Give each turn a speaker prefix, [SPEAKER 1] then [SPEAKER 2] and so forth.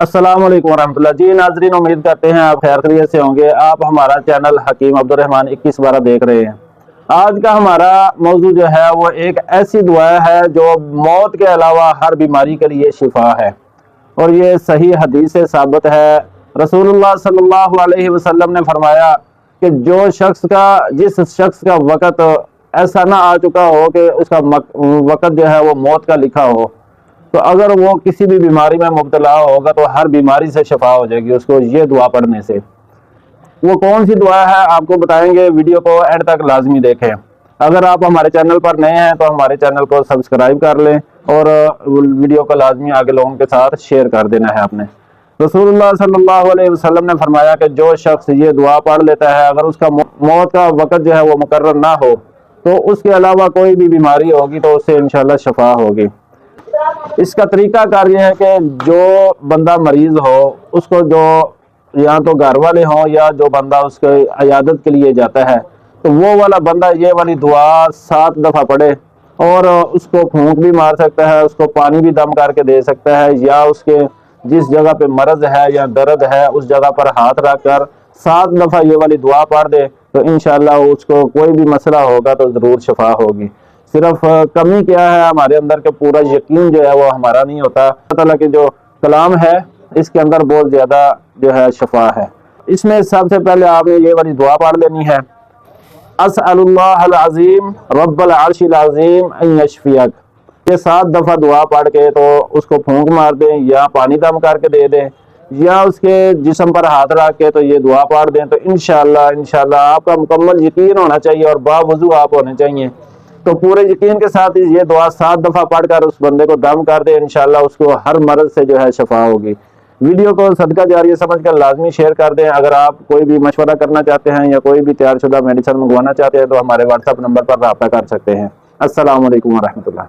[SPEAKER 1] अस्सलाम वालेकुम वरहमतुल्लाह। जी नाजरीन, उम्मीद करते हैं आप खैर खैरियत से होंगे। आप हमारा चैनल हकीम अब्दुर्रहमान 21/12 देख रहे हैं। आज का हमारा मौजू जो है वो एक ऐसी दुआ है जो मौत के अलावा हर बीमारी के लिए शिफा है, और ये सही हदीस से साबित है। रसूलुल्लाह सल्लल्लाहु अलैहि वसल्लम ने फरमाया कि जिस शख्स का वक़्त ऐसा ना आ चुका हो कि उसका वक़्त जो है वो मौत का लिखा हो, तो अगर वो किसी भी बीमारी में मुब्तला होगा तो हर बीमारी से शफा हो जाएगी उसको ये दुआ पढ़ने से। वो कौन सी दुआ है आपको बताएंगे, वीडियो को एंड तक लाजमी देखें। अगर आप हमारे चैनल पर नए हैं तो हमारे चैनल को सब्सक्राइब कर लें और वीडियो को लाजमी आगे लोगों के साथ शेयर कर देना है आपने। रसूलुल्लाह सल्लल्लाहु अलैहि वसल्लम ने फरमाया कि जो शख्स ये दुआ पढ़ लेता है, अगर उसका मौत का वक़्त जो है वो मुकर्रर ना हो तो उसके अलावा कोई भी बीमारी होगी तो उससे इंशाल्लाह शफा होगी। इसका तरीका कार ये है कि जो बंदा मरीज हो उसको, जो या तो घर वाले हों या जो बंदा उसके इयादत के लिए जाता है, तो वो वाला बंदा ये वाली दुआ 7 दफ़ा पढ़े और उसको फूंक भी मार सकता है, उसको पानी भी दम करके दे सकता है, या उसके जिस जगह पे मर्ज है या दर्द है उस जगह पर हाथ रख कर 7 दफ़ा ये वाली दुआ पढ़ दे तो इंशाल्लाह उसको कोई भी मसला होगा तो ज़रूर शफा होगी। सिर्फ कमी क्या है हमारे अंदर के पूरा यकीन जो है वो हमारा नहीं होता। अल्लाह ताला के जो कलाम है इसके अंदर बहुत ज़्यादा जो है शफा है। इसमें सबसे पहले आपने ये वाली दुआ पढ़ लेनी है, अस्अलुल्लाहल अज़ीम रब्बल अर्शिल अज़ीम अन यशफियक। ये 7 दफ़ा दुआ पढ़ के तो उसको फूंक मार दें या पानी दम करके दे दें या उसके जिस्म पर हाथ रख के तो ये दुआ पढ़ दें, तो इंशाल्लाह आपका मुकम्मल यकीन होना चाहिए और बावजू आप होने चाहिए। तो पूरे यकीन के साथ ये दुआ 7 दफ़ा पढ़कर उस बंदे को दम कर दे, इंशाल्लाह उसको हर मर्ज से जो है शफा होगी। वीडियो को सदका जारिया समझकर लाजमी शेयर कर दें। अगर आप कोई भी मशवरा करना चाहते हैं या कोई भी तैयारशुदा मेडिसिन मंगवाना चाहते हैं तो हमारे व्हाट्सएप नंबर पर रब्ता कर सकते हैं। अस्सलाम वालेकुम वरहमतुल्लाह।